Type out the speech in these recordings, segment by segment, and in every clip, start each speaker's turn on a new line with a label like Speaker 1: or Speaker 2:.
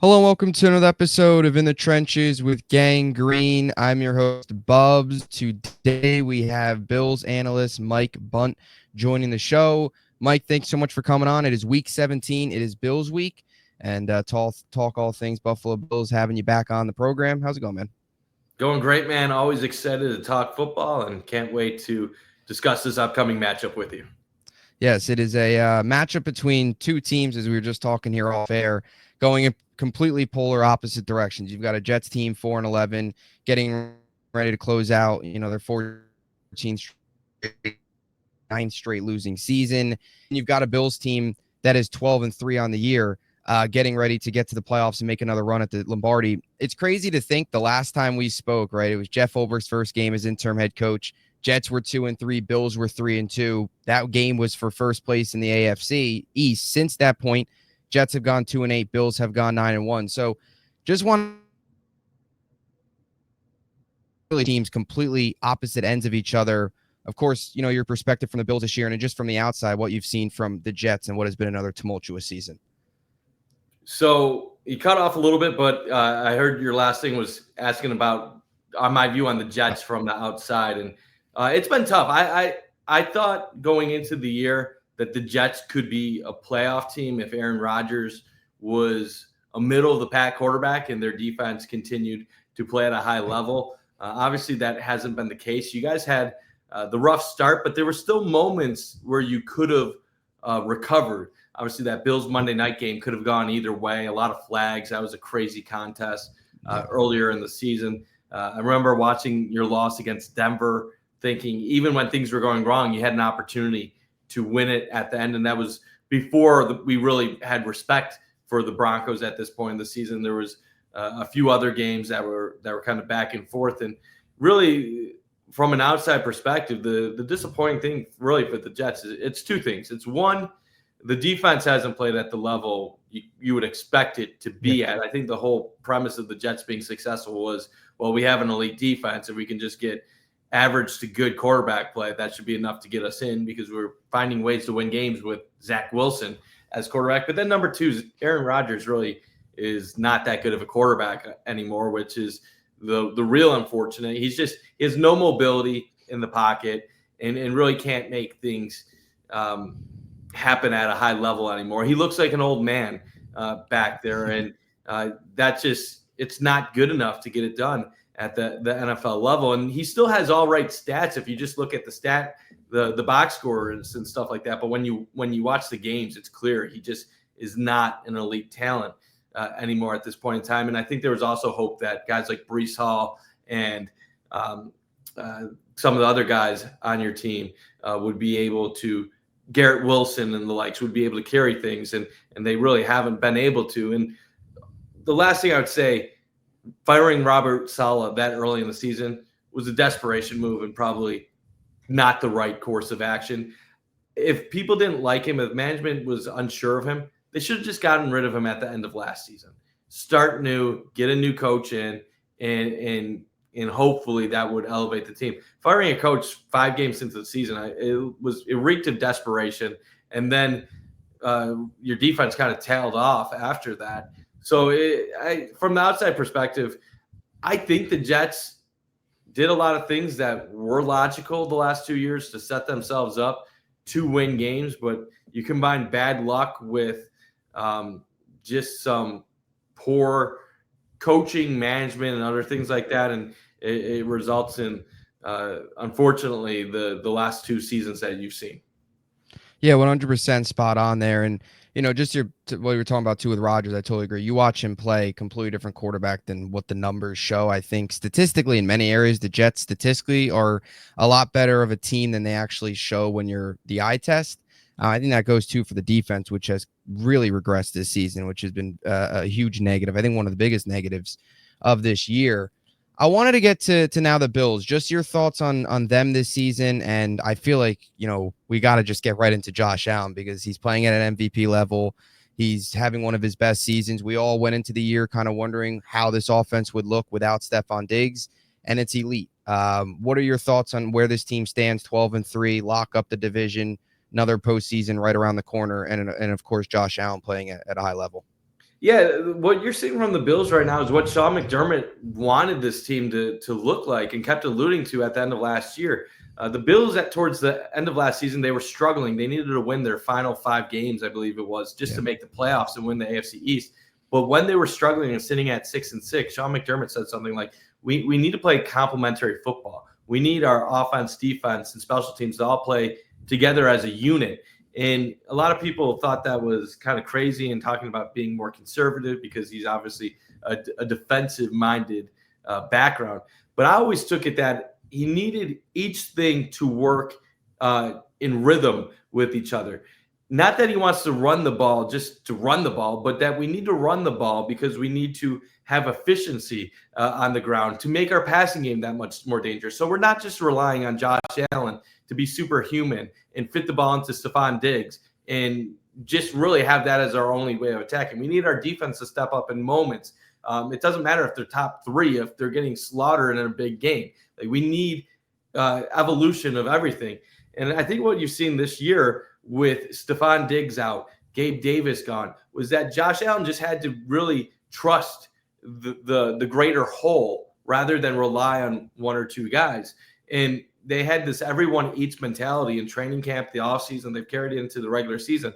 Speaker 1: Hello and welcome to another episode of In the Trenches with Gang Green. I'm your host, Bubbs. Today we have Bills Analyst Mike Bundt joining the show. Mike, thanks so much for coming on. It is week 17. It is Bills week, and talk all things Buffalo Bills, having you back on the program. How's it going, man?
Speaker 2: Going great, man. Always excited to talk football and can't wait to discuss this upcoming matchup with you.
Speaker 1: Yes, it is a matchup between two teams, as we were just talking here off air, going in completely polar opposite directions. You've got a Jets team 4-11, getting ready to close out, their 14 straight, 9 straight losing season. And you've got a Bills team that is 12-3 on the year, getting ready to get to the playoffs and make another run at the Lombardi. It's crazy to think the last time we spoke, right? It was Jeff Ulbricht's first game as interim head coach. Jets were 2-3, Bills were 3-2. That game was for first place in the AFC East. Since that point, Jets have gone 2-8, Bills have gone 9-1. So just one teams completely opposite ends of each other. Of course, your perspective from the Bills this year and just from the outside, what you've seen from the Jets and what has been another tumultuous season.
Speaker 2: So you cut off a little bit, but I heard your last thing was asking about my view on the Jets from the outside, and it's been tough. I thought going into the year that the Jets could be a playoff team if Aaron Rodgers was a middle of the pack quarterback and their defense continued to play at a high level. Obviously, that hasn't been the case. You guys had the rough start, but there were still moments where you could have recovered. Obviously, that Bills Monday night game could have gone either way. A lot of flags. That was a crazy contest earlier in the season. I remember watching your loss against Denver, thinking even when things were going wrong, you had an opportunity to win it at the end. And that was before we really had respect for the Broncos at this point in the season. There was a few other games that were kind of back and forth. And really, from an outside perspective, the disappointing thing really for the Jets is it's two things. It's one, the defense hasn't played at the level you would expect it to be at. I think the whole premise of the Jets being successful was, well, we have an elite defense and we can just get average to good quarterback play. That should be enough to get us in because we're finding ways to win games with Zach Wilson as quarterback. But then number two is Aaron Rodgers really is not that good of a quarterback anymore, which is the real unfortunate. He has no mobility in the pocket and really can't make things happen at a high level anymore. He looks like an old man back there, and it's not good enough to get it done at the NFL level. And he still has all right stats if you just look at the box scores and stuff like that. But when you watch the games, it's clear he just is not an elite talent anymore at this point in time. And I think there was also hope that guys like Breece Hall and some of the other guys on your team would be able to, Garrett Wilson and the likes, would be able to carry things, and they really haven't been able to. And the last thing I would say, firing Robert Saleh that early in the season was a desperation move and probably not the right course of action. If people didn't like him, if management was unsure of him, they should have just gotten rid of him at the end of last season. Start new, get a new coach in, and hopefully that would elevate the team. Firing a coach 5 games into the season, it reeked of desperation, and then your defense kind of tailed off after that. So from the outside perspective, I think the Jets did a lot of things that were logical the last 2 years to set themselves up to win games, but you combine bad luck with just some poor coaching, management, and other things like that, and it results in unfortunately the last 2 seasons that you've seen.
Speaker 1: Yeah, 100% spot on there. And just what you were talking about too with Rodgers, I totally agree. You watch him play, completely different quarterback than what the numbers show. I think statistically, in many areas, the Jets statistically are a lot better of a team than they actually show when you're the eye test. I think that goes too for the defense, which has really regressed this season, which has been a huge negative. I think one of the biggest negatives of this year. I wanted to get to now the Bills. Just your thoughts on them this season, and I feel like we got to just get right into Josh Allen because he's playing at an MVP level. He's having one of his best seasons. We all went into the year kind of wondering how this offense would look without Stephon Diggs, and it's elite. What are your thoughts on where this team stands? 12-3, lock up the division, another postseason right around the corner, and of course Josh Allen playing at a high level.
Speaker 2: Yeah, what you're seeing from the Bills right now is what Sean McDermott wanted this team to look like and kept alluding to at the end of last year. The Bills, towards the end of last season, they were struggling. They needed to win their final 5 games, I believe it was, just to make the playoffs and win the AFC East. But when they were struggling and sitting at 6-6, Sean McDermott said something like, "We need to play complementary football. We need our offense, defense, and special teams to all play together as a unit." And a lot of people thought that was kind of crazy and talking about being more conservative because he's obviously a defensive-minded background. But I always took it that he needed each thing to work in rhythm with each other. Not that he wants to run the ball just to run the ball, but that we need to run the ball because we need to have efficiency on the ground to make our passing game that much more dangerous. So we're not just relying on Josh Allen to be superhuman and fit the ball into Stephon Diggs and just really have that as our only way of attacking. We need our defense to step up in moments. It doesn't matter if they're top 3, if they're getting slaughtered in a big game. Like, we need evolution of everything. And I think what you've seen this year with Stephon Diggs out, Gabe Davis gone, was that Josh Allen just had to really trust the greater whole rather than rely on 1 or 2 guys. And they had this everyone eats mentality in training camp, the offseason. They've carried it into the regular season.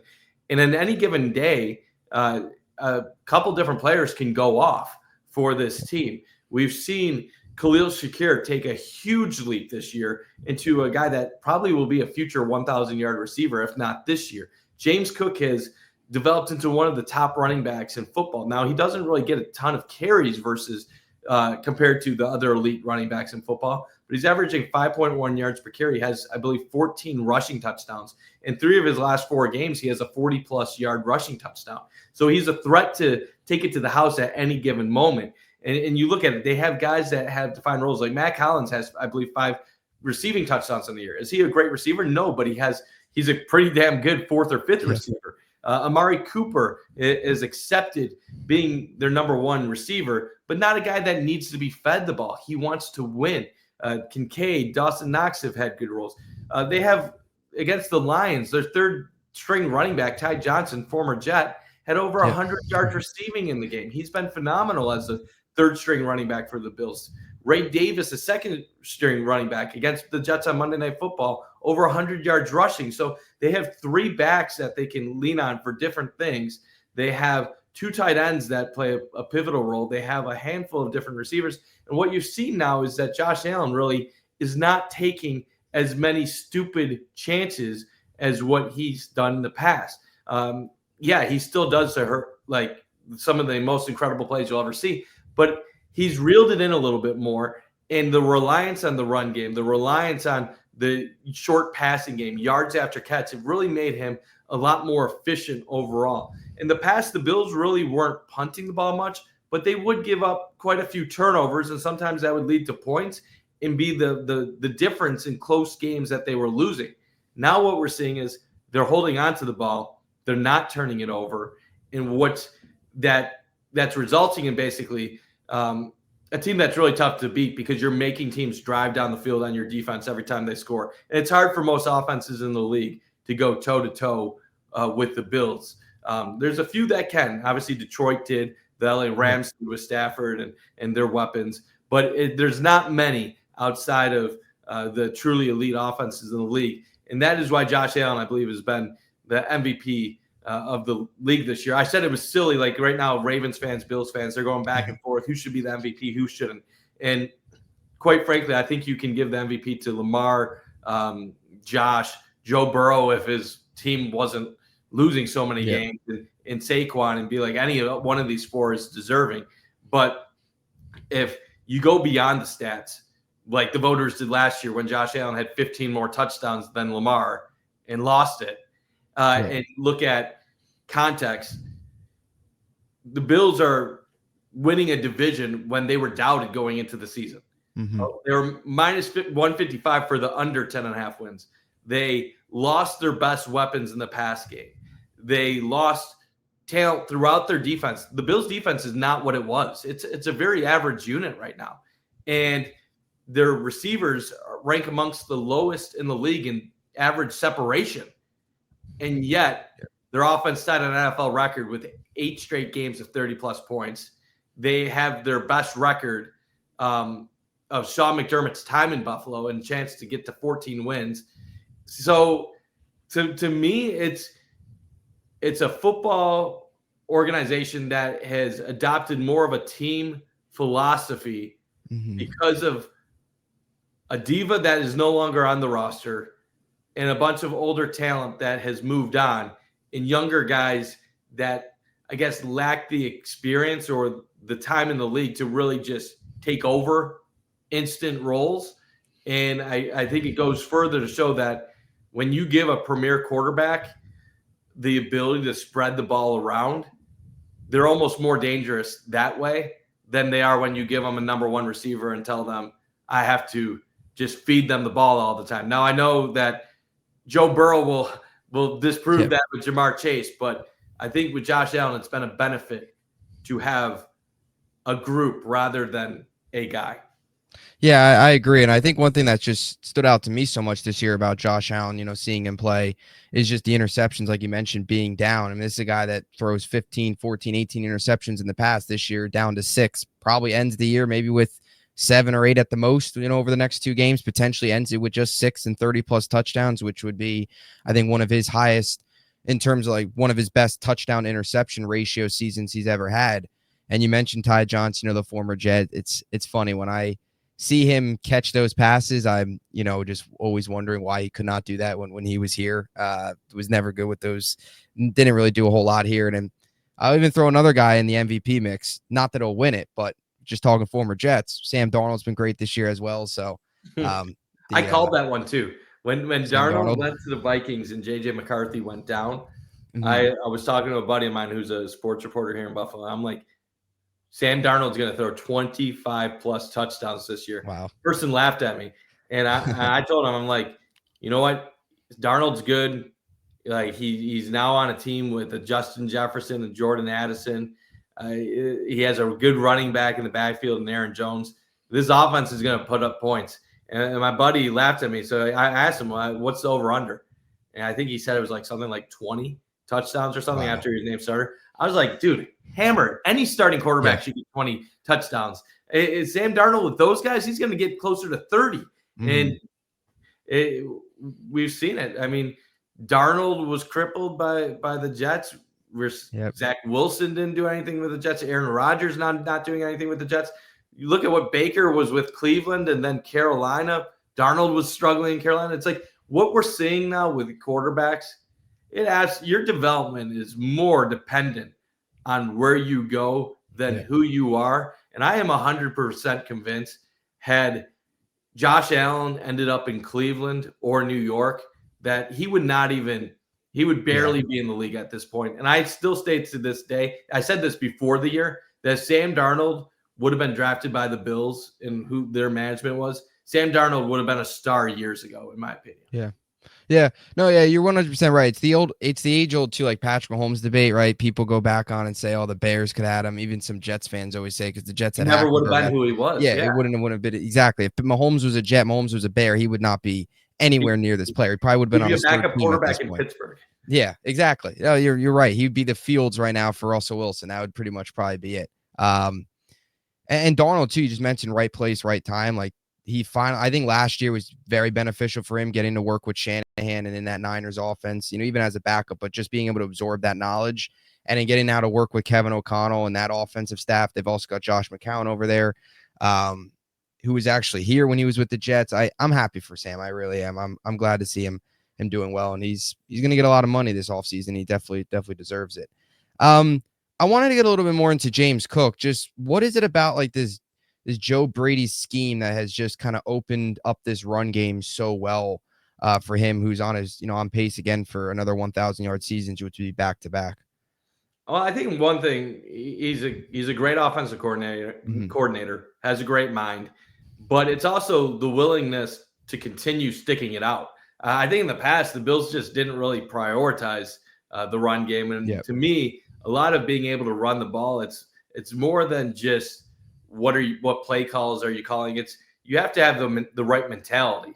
Speaker 2: And in any given day, a couple different players can go off for this team. We've seen Khalil Shakir take a huge leap this year into a guy that probably will be a future 1,000-yard receiver, if not this year. James Cook has developed into one of the top running backs in football. Now, he doesn't really get a ton of carries versus compared to the other elite running backs in football, but he's averaging 5.1 yards per carry. He has, I believe, 14 rushing touchdowns. In 3 of his last 4 games, he has a 40-plus yard rushing touchdown. So he's a threat to take it to the house at any given moment. And you look at it, they have guys that have defined roles. Like Matt Collins has, I believe, 5 receiving touchdowns in the year. Is he a great receiver? No, but he's a pretty damn good 4th or 5th receiver. Amari Cooper is accepted being their number 1 receiver, but not a guy that needs to be fed the ball. He wants to win. Kincaid, Dawson Knox have had good roles. They have, against the Lions, their 3rd-string running back, Ty Johnson, former Jet, had over 100 yards receiving in the game. He's been phenomenal as a 3rd-string running back for the Bills. Ray Davis, a 2nd-string running back against the Jets on Monday Night Football, over 100 yards rushing. So they have 3 backs that they can lean on for different things. They have 2 tight ends that play a pivotal role. They have a handful of different receivers. And what you've seen now is that Josh Allen really is not taking as many stupid chances as what he's done in the past. He still does to hurt, like, some of the most incredible plays you'll ever see, but he's reeled it in a little bit more. And the reliance on the run game, the reliance on the short passing game, yards after catch, have really made him a lot more efficient overall. In the past, the Bills really weren't punting the ball much, but they would give up quite a few turnovers, and sometimes that would lead to points and be the difference in close games that they were losing. Now what we're seeing is they're holding on to the ball, they're not turning it over, and that's resulting in basically a team that's really tough to beat because you're making teams drive down the field on your defense every time they score. And it's hard for most offenses in the league to go toe-to-toe with the Bills. There's a few that can. Obviously, Detroit did. The LA Rams did with Stafford and their weapons. But there's not many outside of the truly elite offenses in the league. And that is why Josh Allen, I believe, has been the MVP of the league this year. I said it was silly. Like right now, Ravens fans, Bills fans, they're going back and forth. Who should be the MVP? Who shouldn't? And quite frankly, I think you can give the MVP to Lamar, Josh, Joe Burrow if his team wasn't losing so many games, and Saquon, and be like any one of these 4 is deserving. But if you go beyond the stats, like the voters did last year when Josh Allen had 15 more touchdowns than Lamar and lost it, and look at context, the Bills are winning a division when they were doubted going into the season. They were minus 155 for the under 10.5 wins. They lost their best weapons in the pass game. They lost talent throughout their defense. The Bills' defense is not what it was. It's a very average unit right now. And their receivers rank amongst the lowest in the league in average separation. And yet Their offense set an NFL record with 8 straight games of 30-plus points. They have their best record of Sean McDermott's time in Buffalo and a chance to get to 14 wins. So to me, it's a football organization that has adopted more of a team philosophy because of a diva that is no longer on the roster and a bunch of older talent that has moved on and younger guys that I guess lack the experience or the time in the league to really just take over instant roles. And I think it goes further to show that when you give a premier quarterback the ability to spread the ball around, they're almost more dangerous that way than they are when you give them a number one receiver and tell them, I have to just feed them the ball all the time. Now, I know that Joe Burrow will disprove that with Jamar Chase, but I think with Josh Allen, it's been a benefit to have a group rather than a guy.
Speaker 1: Yeah, I agree. And I think one thing that just stood out to me so much this year about Josh Allen, seeing him play is just the interceptions, like you mentioned, being down. I mean, this is a guy that throws 15, 14, 18 interceptions in the past. This year, down to 6, probably ends the year maybe with 7 or 8 at the most, over the next 2 games, potentially ends it with just 6 and 30+ touchdowns, which would be, I think, one of his highest in terms of like one of his best touchdown interception ratio seasons he's ever had. And you mentioned Ty Johnson, the former Jet. It's funny when I see him catch those passes, I'm, just always wondering why he could not do that when he was here. Was never good with those. Didn't really do a whole lot here. And then I'll even throw another guy in the MVP mix. Not that he'll win it, but just talking former Jets, Sam Darnold's been great this year as well. So
Speaker 2: I called that one too. When Darnold went to the Vikings and J.J. McCarthy went down, I was talking to a buddy of mine who's a sports reporter here in Buffalo. I'm like, Sam Darnold's going to throw 25+ touchdowns this year.
Speaker 1: Wow.
Speaker 2: Person laughed at me. And I told him, I'm like, you know what? Darnold's good. Like he's now on a team with a Justin Jefferson and Jordan Addison. He has a good running back in the backfield and Aaron Jones. This offense is going to put up points. And my buddy laughed at me. So I asked him, what's the over-under? And I think he said it was like something like 20 touchdowns or something after his name started. I was like, dude, hammer. Any starting quarterback should get 20 touchdowns. Sam Darnold with those guys, he's going to get closer to 30. And we've seen it. I mean, Darnold was crippled by the Jets. Zach Wilson didn't do anything with the Jets. Aaron Rodgers not doing anything with the Jets. You look at what Baker was with Cleveland and then Carolina. Darnold was struggling in Carolina. It's like what we're seeing now with quarterbacks, it asks your development is more dependent on where you go than who you are. And I am 100% convinced had Josh Allen ended up in Cleveland or New York, that he would barely be in the league at this point. And I still state to this day, I said this before the year, that Sam Darnold would have been drafted by the Bills and who their management was. Sam Darnold would have been a star years ago, in my opinion.
Speaker 1: Yeah. Yeah. No, yeah, you're 100% right. It's the age-old too, like Patrick Mahomes debate, right? People go back on and say, the Bears could have him. Even some Jets fans always say because the Jets had
Speaker 2: never would have been who he was.
Speaker 1: Yeah, it wouldn't have been exactly. If Mahomes was a Jet, Mahomes was a Bear, he would not be anywhere near this player. He probably would have been on a
Speaker 2: backup quarterback in Pittsburgh.
Speaker 1: Yeah, exactly. Oh, you're right. He'd be the Fields right now for Russell Wilson. That would pretty much probably be it. And Darnold too. You just mentioned right place, right time. Like I think last year was very beneficial for him getting to work with Shanahan and in that Niners offense, even as a backup, but just being able to absorb that knowledge and then getting now to work with Kevin O'Connell and that offensive staff. They've also got Josh McCown over there, who was actually here when he was with the Jets. I'm happy for Sam. I really am. I'm glad to see him doing well. And he's going to get a lot of money this offseason. He definitely deserves it. I wanted to get a little bit more into James Cook. Just what is it about like this Joe Brady scheme that has just kind of opened up this run game so well for him, who's on his, on pace again for another 1,000-yard seasons, which would be back-to-back.
Speaker 2: Well, I think one thing, he's a great offensive coordinator, has a great mind, but it's also the willingness to continue sticking it out. I think in the past, the Bills just didn't really prioritize the run game. And to me, a lot of being able to run the ball, it's more than just what play calls are you calling? You have to have the right mentality.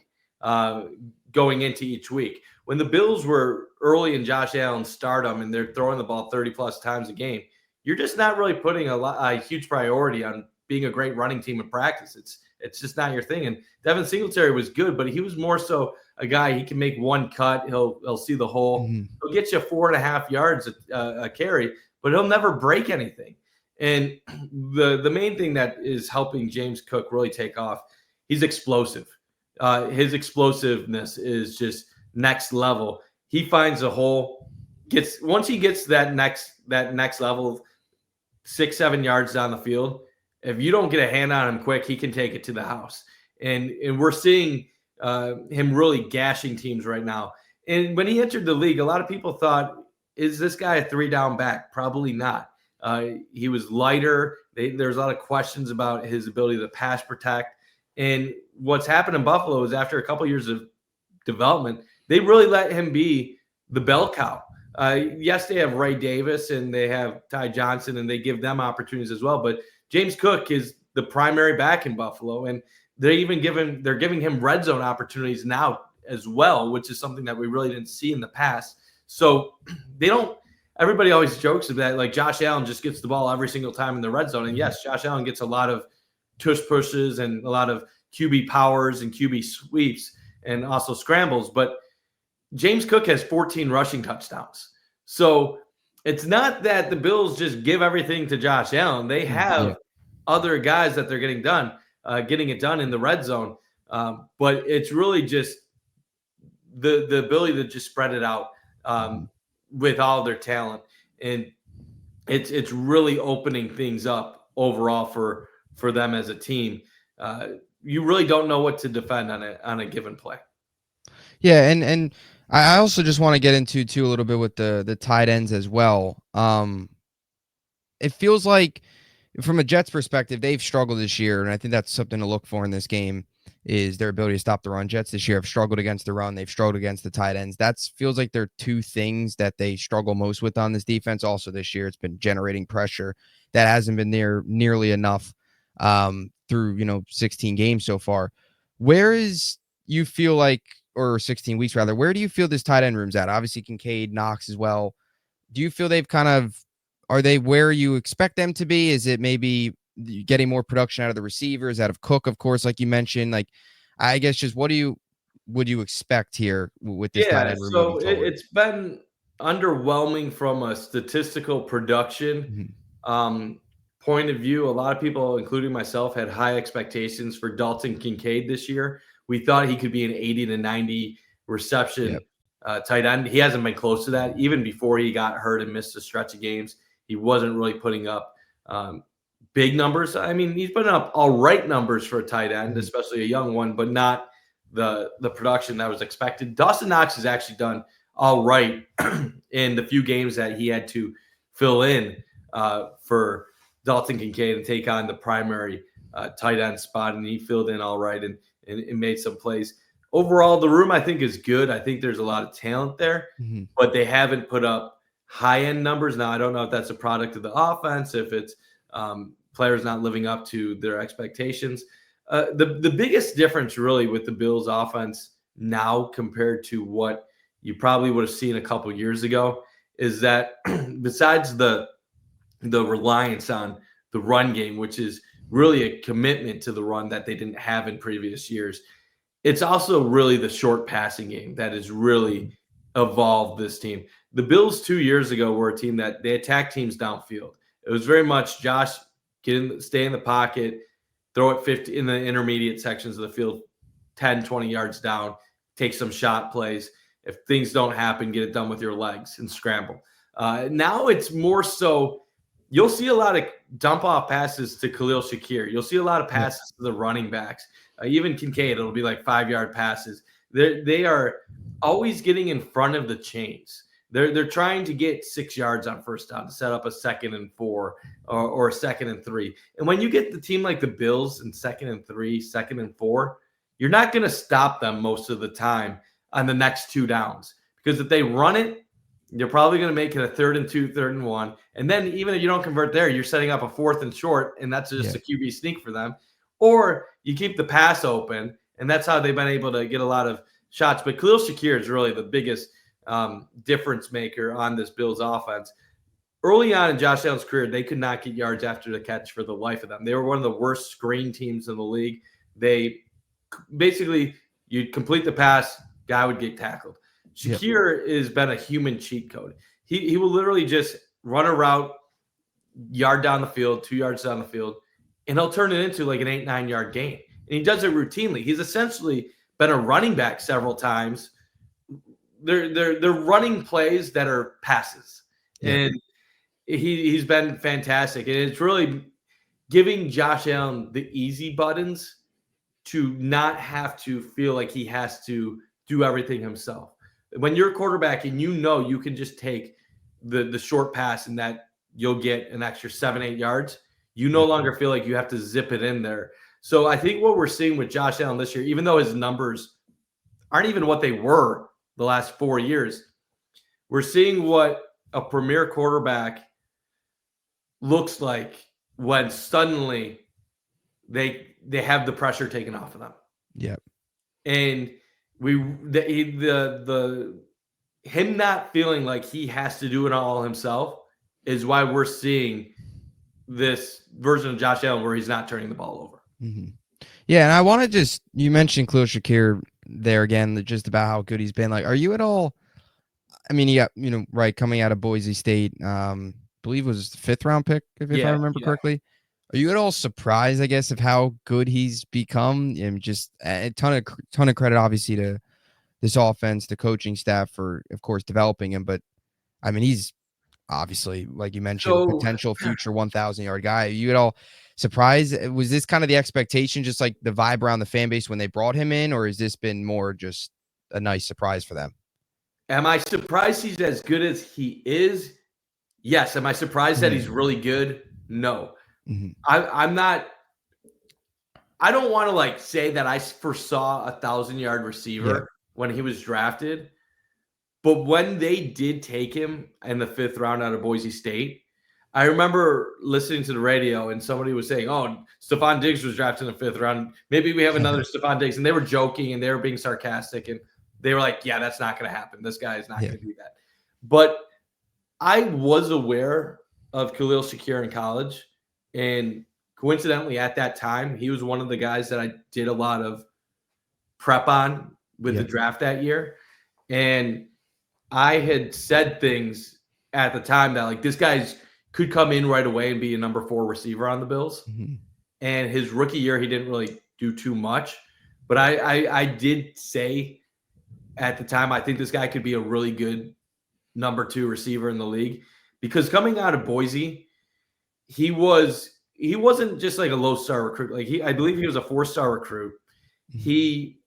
Speaker 2: going into each week. When the Bills were early in Josh Allen's stardom and they're throwing the ball 30 plus times a game, you're just not really putting a huge priority on being a great running team in practice. It's just not your thing. And Devin Singletary was good, but he was more so a guy, he can make one cut. He'll see the hole.
Speaker 1: Mm-hmm.
Speaker 2: He'll get you 4.5 yards a carry, but he'll never break anything. And the main thing that is helping James Cook really take off, he's explosive. His explosiveness is just next level. He finds a hole, once he gets that next level, 6-7 yards down the field, if you don't get a hand on him quick, he can take it to the house. And we're seeing him really gashing teams right now. And when he entered the league, a lot of people thought, is this guy a 3-down back? Probably not. He was lighter. There's a lot of questions about his ability to pass protect. And what's happened in Buffalo is after a couple of years of development, they really let him be the bell cow. Yes, they have Ray Davis and they have Ty Johnson, and they give them opportunities as well. But James Cook is the primary back in Buffalo, and they're giving him red zone opportunities now as well, which is something that we really didn't see in the past. So everybody always jokes that like Josh Allen just gets the ball every single time in the red zone. And yes, Josh Allen gets a lot of tush pushes and a lot of QB powers and QB sweeps and also scrambles, but James Cook has 14 rushing touchdowns. So it's not that the Bills just give everything to Josh Allen. They have other guys that they're getting it done in the red zone. But it's really just the ability to just spread it out with all their talent. And it's really opening things up overall for them as a team. You really don't know what to defend on a given play.
Speaker 1: Yeah, and I also just want to get into too a little bit with the tight ends as well. It feels like from a Jets perspective, they've struggled this year, and I think that's something to look for in this game is their ability to stop the run. Jets this year have struggled against the run. They've struggled against the tight ends. That feels like they're two things that they struggle most with on this defense. Also this year, it's been generating pressure that hasn't been nearly enough through 16 games so far. Where is you feel like, or 16 weeks rather, where do you feel this tight end room's at? Obviously Kincaid, Knox as well. Do you feel are they where you expect them to be? Is it maybe getting more production out of the receivers, out of Cook, of course, like you mentioned? Like, I guess just would you expect here with this tight end room?
Speaker 2: So it's been underwhelming from a statistical production point of view. A lot of people, including myself, had high expectations for Dalton Kincaid this year. We thought he could be an 80 to 90 reception tight end. He hasn't been close to that. Even before he got hurt and missed a stretch of games, he wasn't really putting up big numbers. I mean, he's putting up all right numbers for a tight end, especially a young one, but not the production that was expected. Dawson Knox has actually done all right in the few games that he had to fill in for Dalton Kincaid and take on the primary tight end spot, and he filled in all right and made some plays. Overall, the room I think is good. I think there's a lot of talent there, but they haven't put up high-end numbers. Now, I don't know if that's a product of the offense, if it's players not living up to their expectations. The biggest difference really with the Bills offense now compared to what you probably would have seen a couple years ago is that besides the reliance on the run game, which is really a commitment to the run that they didn't have in previous years, it's also really the short passing game that has really evolved this team. The Bills 2 years ago were a team that they attacked teams downfield. It was very much Josh, stay in the pocket, throw it 50 in the intermediate sections of the field, 10, 20 yards down, take some shot plays. If things don't happen, get it done with your legs and scramble. Now it's more so you'll see a lot of dump off passes to Khalil Shakir. You'll see a lot of passes to the running backs. Even Kincaid, it'll be like 5-yard passes. They are always getting in front of the chains. They're trying to get 6 yards on first down to set up a 2nd and 4 or a 2nd and 3. And when you get the team like the Bills in 2nd and 3, 2nd and 4, you're not going to stop them most of the time on the next 2 downs. Because if they run it, you're probably going to make it a 3rd and 2, 3rd and 1. And then even if you don't convert there, you're setting up a 4th and short, and that's just a QB sneak for them. Or you keep the pass open, and that's how they've been able to get a lot of shots. But Khalil Shakir is really the biggest difference maker on this Bills offense. Early on in Josh Allen's career, they could not get yards after the catch for the life of them. They were one of the worst screen teams in the league. They basically, you'd complete the pass, guy would get tackled. Shakir has been a human cheat code. He will literally just run a route, yard down the field, 2 yards down the field, and he'll turn it into like an 8-9 yard gain. And he does it routinely. He's essentially been a running back several times. They're running plays that are passes. And he's been fantastic. And it's really giving Josh Allen the easy buttons to not have to feel like he has to do everything himself. When you're a quarterback and you can just take the short pass and that you'll get an extra 7-8 yards, you no longer feel like you have to zip it in there. So I think what we're seeing with Josh Allen this year, even though his numbers aren't even what they were the last 4 years, we're seeing what a premier quarterback looks like when suddenly they have the pressure taken off of them.
Speaker 1: Yep.
Speaker 2: And him not feeling like he has to do it all himself is why we're seeing this version of Josh Allen where he's not turning the ball over.
Speaker 1: Mm-hmm. Yeah, and I want to you mentioned Khalil Shakir there again, just about how good he's been. Like, are you at all? I mean, he got right coming out of Boise State. Believe it was the 5th round pick, if I remember correctly. Are you at all surprised, I guess, of how good he's become? And just a ton of credit, obviously, to this offense, the coaching staff for, of course, developing him. But I mean, he's obviously, like you mentioned, potential future 1,000-yard guy. Are you at all surprised? Was this kind of the expectation, just like the vibe around the fan base when they brought him in, or has this been more just a nice surprise for them?
Speaker 2: Am I surprised he's as good as he is? Yes. Am I surprised that he's really good? No.
Speaker 1: Mm-hmm.
Speaker 2: I'm not. I don't want to say that I foresaw a 1,000-yard receiver when he was drafted, but when they did take him in the 5th round out of Boise State, I remember listening to the radio and somebody was saying, "Oh, Stephon Diggs was drafted in the 5th round. Maybe we have another Stephon Diggs," and they were joking and they were being sarcastic and they were like, "Yeah, that's not going to happen. This guy is not going to do that." But I was aware of Khalil Shakir in college. And coincidentally, at that time, he was one of the guys that I did a lot of prep on with the draft that year. And I had said things at the time that this guy could come in right away and be a number 4 receiver on the Bills.
Speaker 1: Mm-hmm.
Speaker 2: And his rookie year, he didn't really do too much. But I did say at the time, I think this guy could be a really good number 2 receiver in the league. Because coming out of Boise, he wasn't just like a low-star recruit. I believe he was a 4-star recruit. He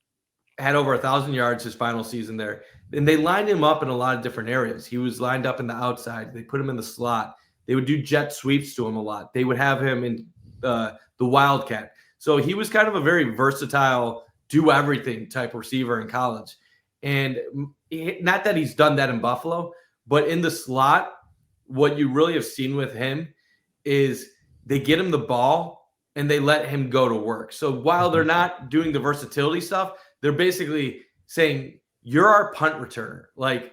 Speaker 2: had over 1,000 yards his final season there. And they lined him up in a lot of different areas. He was lined up in the outside. They put him in the slot. They would do jet sweeps to him a lot. They would have him in the wildcat. So he was kind of a very versatile, do-everything type receiver in college. And not that he's done that in Buffalo, but in the slot, what you really have seen with him is they get him the ball and they let him go to work. So while they're not doing the versatility stuff, they're basically saying, "You're our punt returner,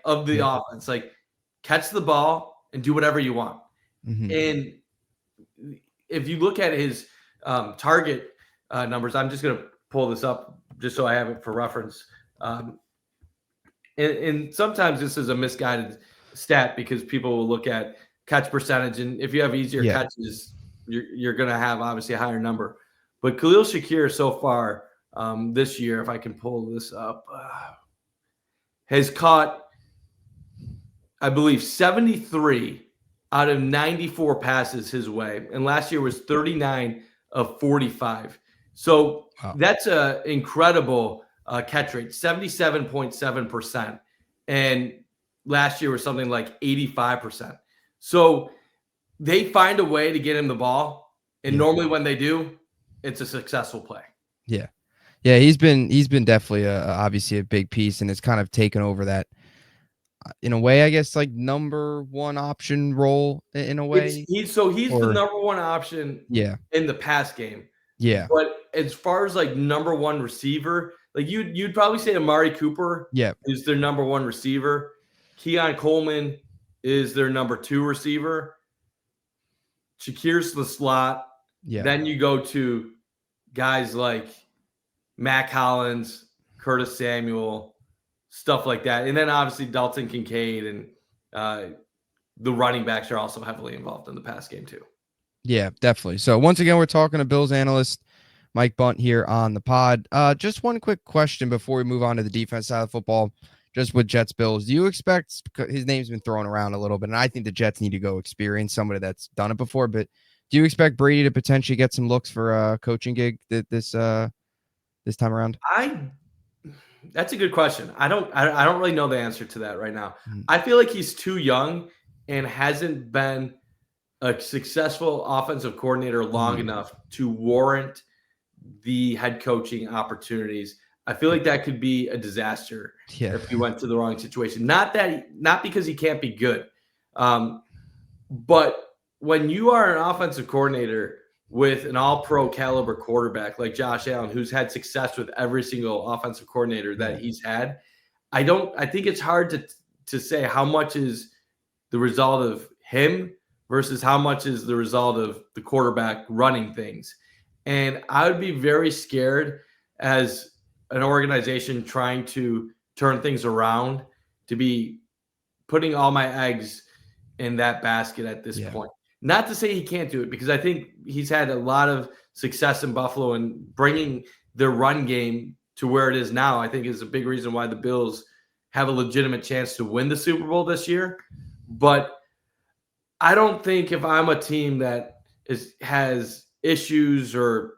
Speaker 2: of the offense. Catch the ball and do whatever you want."
Speaker 1: Mm-hmm.
Speaker 2: And if you look at his target numbers, I'm just going to pull this up just so I have it for reference. And sometimes this is a misguided stat because people will look at catch percentage, and if you have easier catches, you're going to have obviously a higher number. But Khalil Shakir so far this year, if I can pull this up, has caught, I believe, 73 out of 94 passes his way, and last year was 39 of 45. So that's an incredible catch rate, 77.7%, and last year was something like 85%. So they find a way to get him the ball, and normally when they do, it's a successful play.
Speaker 1: Yeah, he's been definitely obviously a big piece, and it's kind of taken over that in a way, I guess, number 1 option role in a way.
Speaker 2: He's the number 1 option in the pass game.
Speaker 1: Yeah.
Speaker 2: But as far as number 1 receiver, like you'd probably say Amari Cooper
Speaker 1: Yeah.
Speaker 2: is their number one receiver. Keon Coleman is their number two receiver. Shakir's the slot.
Speaker 1: Yeah.
Speaker 2: Then you go to guys like Mac Hollins, Curtis Samuel, stuff like that. And then obviously Dalton Kincaid and the running backs are also heavily involved in the pass game too.
Speaker 1: Yeah, definitely. So once again, we're talking to Bills analyst Mike Bundt here on the pod. Just one quick question before we move on to the defense side of football, just with Jets Bills. Do you expect, his name's been thrown around a little bit, and I think the Jets need to go experience somebody that's done it before, but do you expect Brady to potentially get some looks for a coaching gig this time around?
Speaker 2: That's a good question. I don't really know the answer to that right now.
Speaker 1: Mhm.
Speaker 2: I feel like he's too young and hasn't been a successful offensive coordinator long enough to warrant the head coaching opportunities. I feel like that could be a disaster if he went to the wrong situation. Not because he can't be good, but when you are an offensive coordinator with an all-pro caliber quarterback like Josh Allen, who's had success with every single offensive coordinator that he's had, I think it's hard to say how much is the result of him versus how much is the result of the quarterback running things. And I would be very scared as an organization trying to turn things around to be putting all my eggs in that basket at this point. Not to say he can't do it, because I think he's had a lot of success in Buffalo, and bringing their run game to where it is now, I think is a big reason why the Bills have a legitimate chance to win the Super Bowl this year. But I don't think if I'm a team that has issues or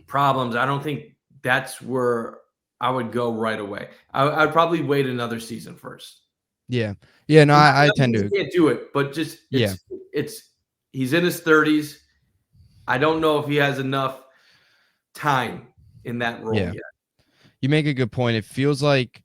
Speaker 2: problems, I don't think that's where I would go right away. I'd probably wait another season first.
Speaker 1: Yeah. No, I tend to.
Speaker 2: Can't do it, but just it's he's in his 30s. I don't know if he has enough time in that role yet.
Speaker 1: You make a good point. It feels like,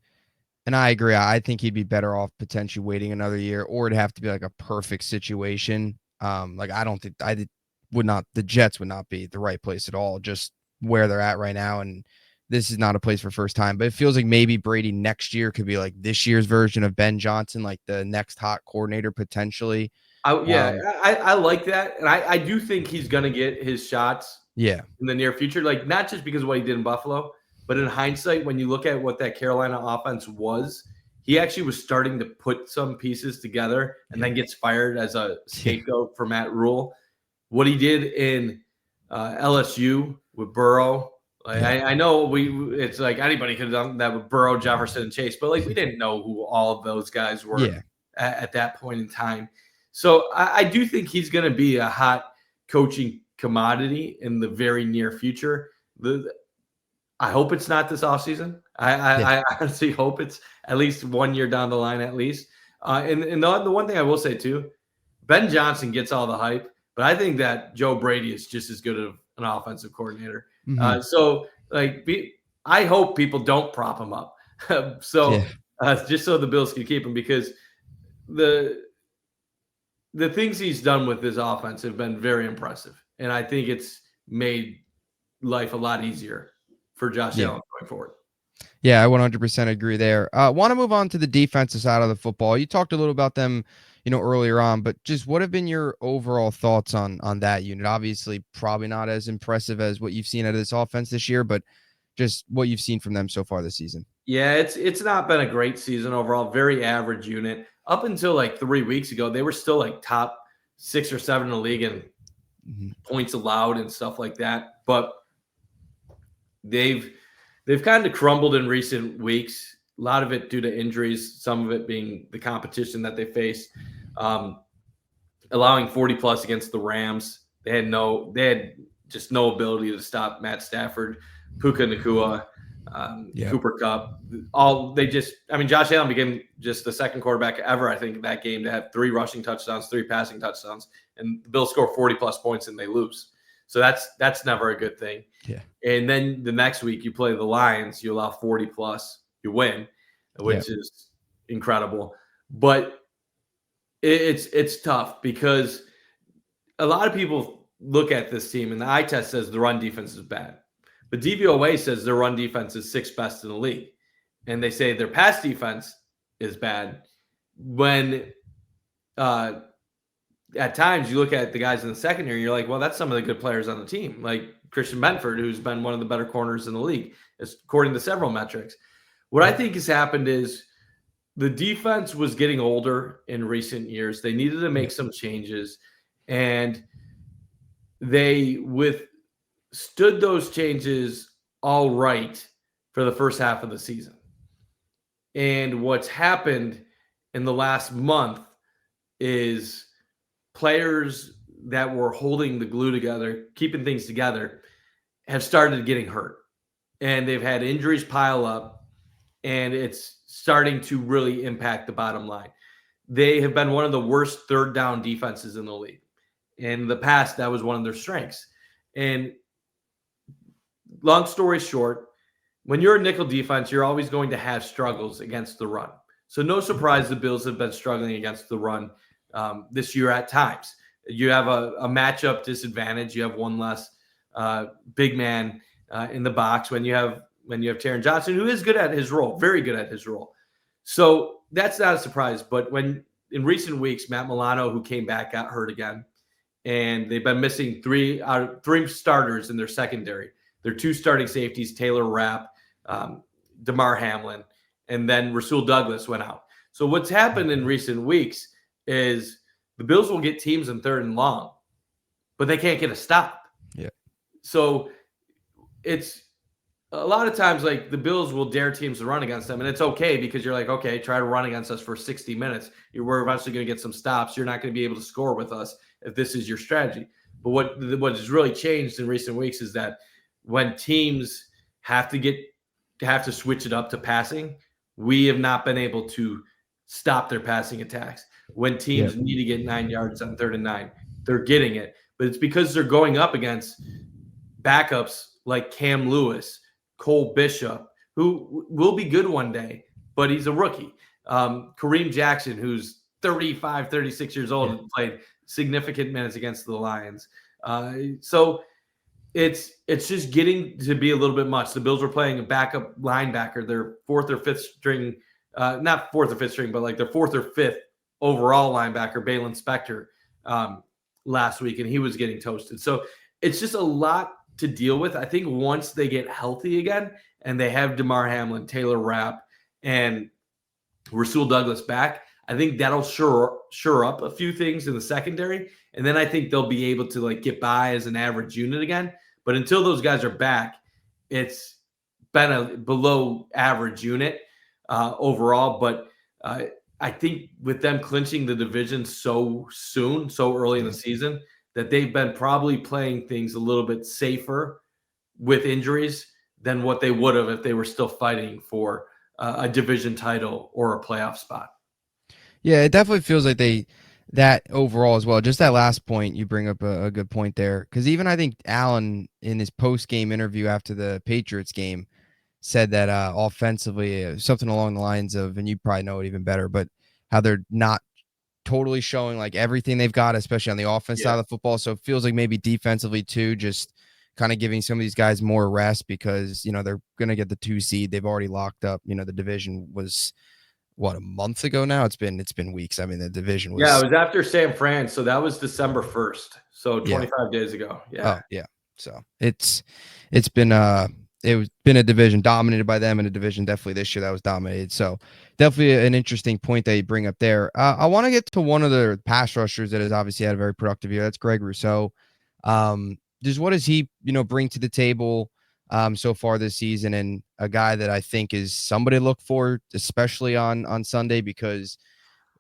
Speaker 1: and I agree, I think he'd be better off potentially waiting another year, or it'd have to be like a perfect situation. Like I don't think the Jets would not be the right place at all, just where they're at right now. And this is not a place for first time, but it feels like maybe Brady next year could be like this year's version of Ben Johnson, like the next hot coordinator potentially.
Speaker 2: I like that. And I do think he's going to get his shots in the near future, like not just because of what he did in Buffalo, but in hindsight, when you look at what that Carolina offense was, he actually was starting to put some pieces together and then gets fired as a scapegoat for Matt Rule. What he did in LSU with Burrow, I know it's like anybody could have done that with Burrow, Jefferson, and Chase, but like we didn't know who all of those guys were at that point in time. So I do think he's going to be a hot coaching commodity in the very near future. I hope it's not this offseason. I honestly hope it's at least 1 year down the line at least. And the one thing I will say too, Ben Johnson gets all the hype, but I think that Joe Brady is just as good of an offensive coordinator. So I hope people don't prop him up. Just so the Bills can keep him, because the things he's done with his offense have been very impressive. And I think it's made life a lot easier for Josh Allen going forward.
Speaker 1: Yeah, I 100% agree there. Want to move on to the defensive side of the football. You talked a little about them, earlier on, but just what have been your overall thoughts on that unit? Obviously, probably not as impressive as what you've seen out of this offense this year, but just what you've seen from them so far this season.
Speaker 2: Yeah, it's not been a great season overall. Very average unit. Up until like 3 weeks ago, they were still like top 6 or 7 in the league in points allowed and stuff like that. But they've kind of crumbled in recent weeks. A lot of it due to injuries, some of it being the competition that they faced. Allowing 40 plus against the Rams. They had just no ability to stop Matt Stafford, Puka Nacua, Cooper Kupp. Josh Allen became just the second quarterback ever, I think, in that game to have 3 rushing touchdowns, 3 passing touchdowns, and the Bills score 40 plus points and they lose. So that's never a good thing.
Speaker 1: Yeah.
Speaker 2: And then the next week you play the Lions, you allow 40 plus, you win, which is incredible. But it's tough because a lot of people look at this team and the eye test says the run defense is bad. But DVOA says their run defense is 6th best in the league. And they say their pass defense is bad. When at times you look at the guys in the secondary, you're like, well, that's some of the good players on the team, like Christian Benford, who's been one of the better corners in the league, according to several metrics. What I think has happened is the defense was getting older in recent years. They needed to make some changes, and they withstood those changes all right for the first half of the season. And what's happened in the last month is players that were holding the glue together, keeping things together, have started getting hurt. And they've had injuries pile up, and it's starting to really impact the bottom line. They have been one of the worst third down defenses in the league. In the past, that was one of their strengths. And long story short, when you're a nickel defense, you're always going to have struggles against the run. So no surprise the Bills have been struggling against the run this year at times. You have a matchup disadvantage. You have one less big man in the box when you have Taron Johnson, who is good at his role, very good at his role. So that's not a surprise. But when in recent weeks, Matt Milano, who came back, got hurt again, and they've been missing three starters in their secondary. Their 2 starting safeties, Taylor Rapp, Damar Hamlin, and then Rasul Douglas went out. So what's happened in recent weeks is the Bills will get teams in 3rd and long, but they can't get a stop.
Speaker 1: Yeah.
Speaker 2: So it's a lot of times like the Bills will dare teams to run against them, and it's okay because you're like, okay, try to run against us for 60 minutes. We're eventually going to get some stops. You're not going to be able to score with us if this is your strategy. But what has really changed in recent weeks is that when teams have to switch it up to passing, we have not been able to stop their passing attacks. When teams need to get 9 yards on 3rd and 9, they're getting it. But it's because they're going up against backups like Cam Lewis, Cole Bishop, who will be good one day, but he's a rookie. Kareem Jackson, who's 35, 36 years old, and played significant minutes against the Lions. So it's just getting to be a little bit much. The Bills were playing a backup linebacker, their 4th or 5th string, not 4th or 5th string, but like their 4th or 5th overall linebacker, Balin Spector, last week, and he was getting toasted. So it's just a lot to deal with. I think once they get healthy again and they have Damar Hamlin, Taylor Rapp, and Rasul Douglas back, I think that'll sure up a few things in the secondary. And then I think they'll be able to like get by as an average unit again. But until those guys are back, it's been a below average unit overall. But I think with them clinching the division so soon, so early in the season, that they've been probably playing things a little bit safer with injuries than what they would have if they were still fighting for a division title or a playoff spot.
Speaker 1: Yeah, it definitely feels like that overall as well. Just that last point, you bring up a good point there. Because even I think Allen in his post-game interview after the Patriots game said that offensively, something along the lines of, and you probably know it even better, but how they're not totally showing like everything they've got, especially on the offense side of the football. So it feels like maybe defensively too, just kind of giving some of these guys more rest because, they're going to get the 2 seed. They've already locked up. The division was a month ago now. It's been weeks. I mean, the division was.
Speaker 2: Yeah, it was after San Fran. So that was December 1st. So 25 days ago. Yeah.
Speaker 1: Oh, yeah. So it's been a division dominated by them, and a division definitely this year that was dominated. So definitely an interesting point that you bring up there. I want to get to one of the pass rushers that has obviously had a very productive year. That's Greg Rousseau. Just what does he, bring to the table so far this season, and a guy that I think is somebody to look for, especially on Sunday, because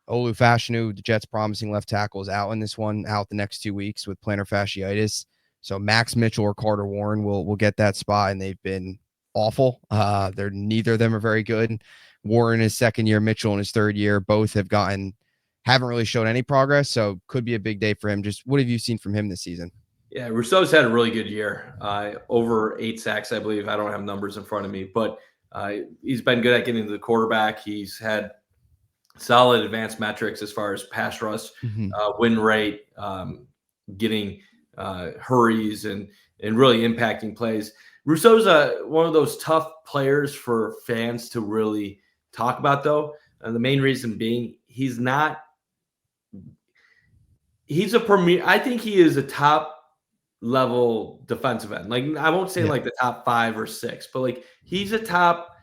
Speaker 1: Olu Fashanu, the Jets' promising left tackle, is out the next 2 weeks with plantar fasciitis. So Max Mitchell or Carter Warren will get that spot, and they've been awful. Neither of them are very good. Warren in his 2nd year, Mitchell in his 3rd year. Both haven't really shown any progress, so could be a big day for him. Just what have you seen from him this season?
Speaker 2: Yeah, Rousseau's had a really good year. Over 8 sacks, I believe. I don't have numbers in front of me, but he's been good at getting to the quarterback. He's had solid advanced metrics as far as pass rush, win rate, getting hurries and really impacting plays. Rousseau's one of those tough players for fans to really talk about, though. And the main reason being he's a premier. I think he is a top level defensive end. Like, I won't say
Speaker 1: Yeah.
Speaker 2: like the top 5 or 6, but like he's a top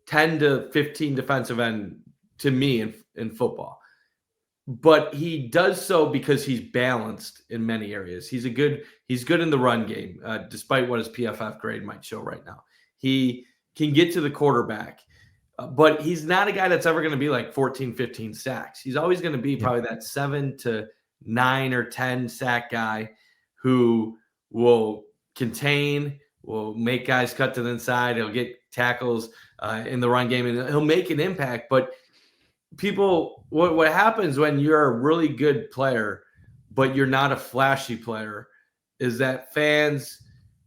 Speaker 2: 10 to 15 defensive end to me in football. But he does so because he's balanced in many areas. He's good in the run game, despite what his PFF grade might show right now. He can get to the quarterback, but he's not a guy that's ever going to be like 14, 15 sacks. He's always going to be
Speaker 1: Yeah.
Speaker 2: probably that 7 to 9 or 10 sack guy who will contain, will make guys cut to the inside. He'll get tackles in the run game, and he'll make an impact. But what happens when you're a really good player, but you're not a flashy player, is that fans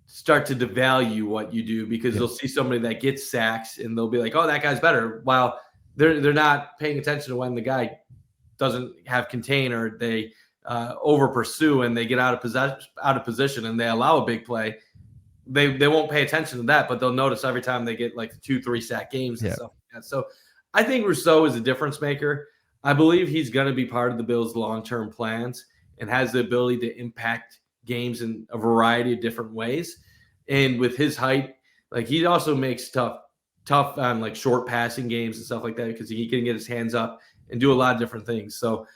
Speaker 2: start to devalue what you do because they'll see somebody that gets sacks and they'll be like, "Oh, that guy's better," while they're not paying attention to when the guy doesn't have contain or they over pursue and they get out of position and they allow a big play. They won't pay attention to that, but they'll notice every time they get like 2-3 sack games and stuff like that. So I think Rousseau is a difference maker. I believe he's going to be part of the Bills' long-term plans and has the ability to impact games in a variety of different ways. And with his height, like, he also makes tough on like short passing games and stuff like that because he can get his hands up and do a lot of different things. So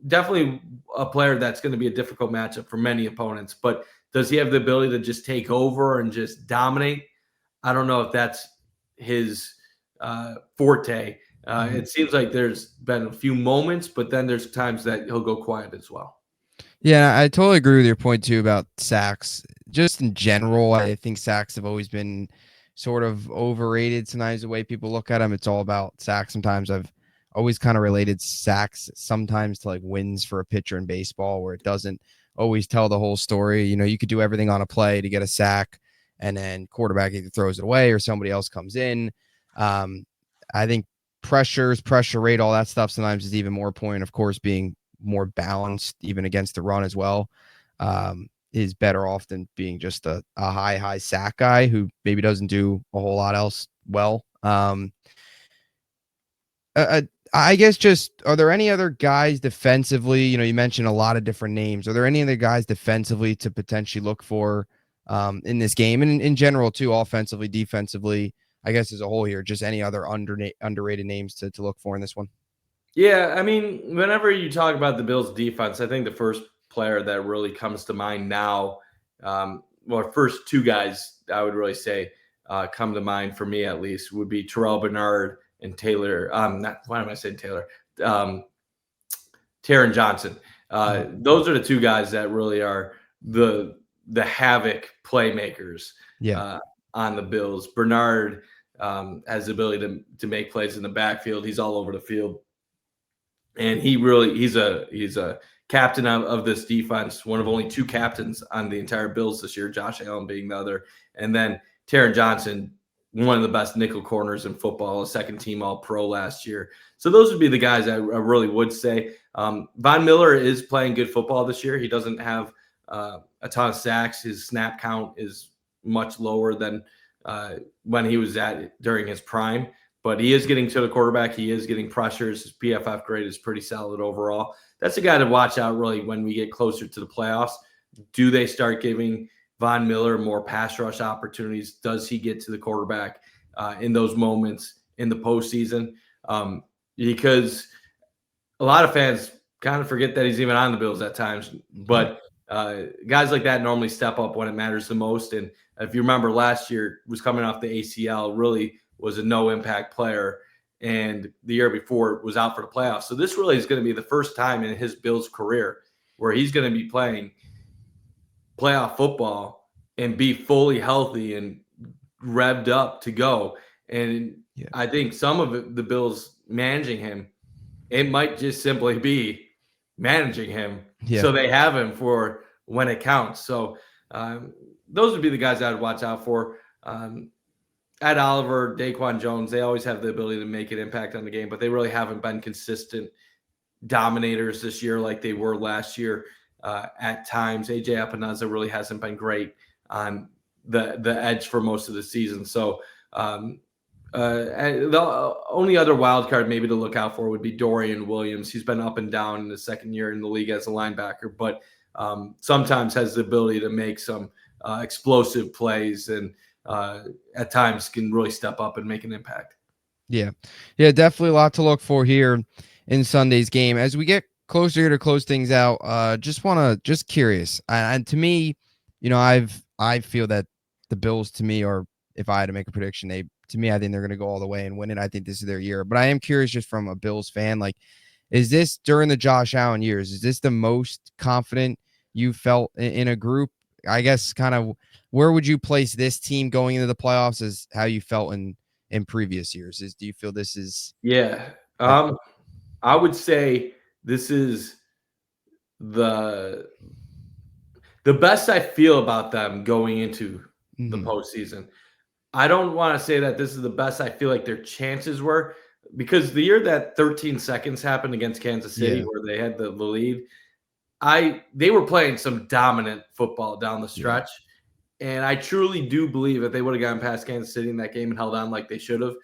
Speaker 2: definitely a player that's going to be a difficult matchup for many opponents. But does he have the ability to just take over and just dominate? I don't know if that's his forte. It seems like there's been a few moments, but then there's times that he'll go quiet as well.
Speaker 1: Yeah, I totally agree with your point too about sacks. Just in general, I think sacks have always been sort of overrated. Sometimes the way people look at them, it's all about sacks. Sometimes I've always kind of related sacks sometimes to like wins for a pitcher in baseball, where it doesn't always tell the whole story. You know, you could do everything on a play to get a sack, and then quarterback either throws it away or somebody else comes in. I think pressure rate, all that stuff sometimes is even more important. Of course, being more balanced even against the run as well, is better off than being just a high sack guy who maybe doesn't do a whole lot else well. I guess just, are there any other guys defensively? You know, you mentioned a lot of different names. Are there any other guys defensively to potentially look for in this game, and in general too, offensively, defensively, I guess as a whole here, just any other underrated names to look for in this one?
Speaker 2: Yeah, I mean, whenever you talk about the Bills defense, I think the first player that really comes to mind now, well, first two guys I would really say come to mind for me at least would be Terrell Bernard and Taylor. Not why am I saying Taylor? Taron Johnson. Those are the two guys that really are the havoc playmakers on the Bills. Bernard has the ability to make plays in the backfield. He's all over the field. And he's a captain of this defense, one of only two captains on the entire Bills this year, Josh Allen being the other. And then Taron Johnson, one of the best nickel corners in football, a second team All-Pro last year. So those would be the guys I really would say. Von Miller is playing good football this year. He doesn't have a ton of sacks. His snap count is much lower than when he was during his prime. But he is getting to the quarterback. He is getting pressures. His PFF grade is pretty solid overall. That's a guy to watch out really when we get closer to the playoffs. Do they start giving Von Miller more pass rush opportunities? Does he get to the quarterback in those moments in the postseason? Because a lot of fans kind of forget that he's even on the Bills at times. But guys like that normally step up when it matters the most. And if you remember, last year was coming off the ACL, really was a no impact player, and the year before was out for the playoffs. So this really is going to be the first time in his Bills career where he's going to be playing playoff football and be fully healthy and revved up to go. And I think some of the Bills managing him, it might just simply be managing him so they have him for when it counts. So those would be the guys I would watch out for. Ed Oliver, Daquan Jones, they always have the ability to make an impact on the game, but they really haven't been consistent dominators this year like they were last year. at times. AJ Epineza really hasn't been great on the edge for most of the season. So the only other wild card maybe to look out for would be Dorian Williams. He's been up and down in the second year in the league as a linebacker, but sometimes has the ability to make some explosive plays and at times can really step up and make an impact.
Speaker 1: Yeah. Yeah, definitely a lot to look for here in Sunday's game. As we get closer here to close things out, just curious. And to me, I feel that the Bills to me are, if I had to make a prediction, I think they're going to go all the way and win it. I think this is their year. But I am curious just from a Bills fan, like, is this during the Josh Allen years? Is this the most confident you felt in a group? I guess kind of where would you place this team going into the playoffs as how you felt in previous years? Do you feel this is
Speaker 2: I would say this is the best I feel about them going into the postseason. I don't want to say that this is the best I feel like their chances were, because the year that 13 seconds happened against Kansas City, where they had the lead, they were playing some dominant football down the stretch. And I truly do believe that they would have gotten past Kansas City in that game and held on like they should have,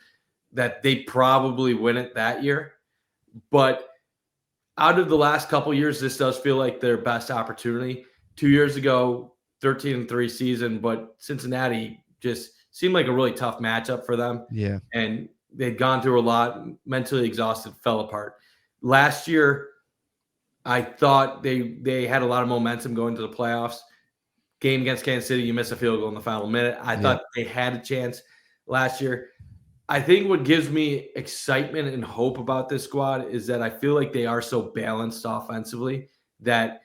Speaker 2: that they probably win it that year. But out of the last couple years, this does feel like their best opportunity. 2 years ago, 13-3 season, but Cincinnati just seemed like a really tough matchup for them.
Speaker 1: Yeah.
Speaker 2: And they'd gone through a lot, mentally exhausted, fell apart. Last year, I thought they had a lot of momentum going to the playoffs. Game against Kansas City, you miss a field goal in the final minute. I thought they had a chance last year. I think what gives me excitement and hope about this squad is that I feel like they are so balanced offensively that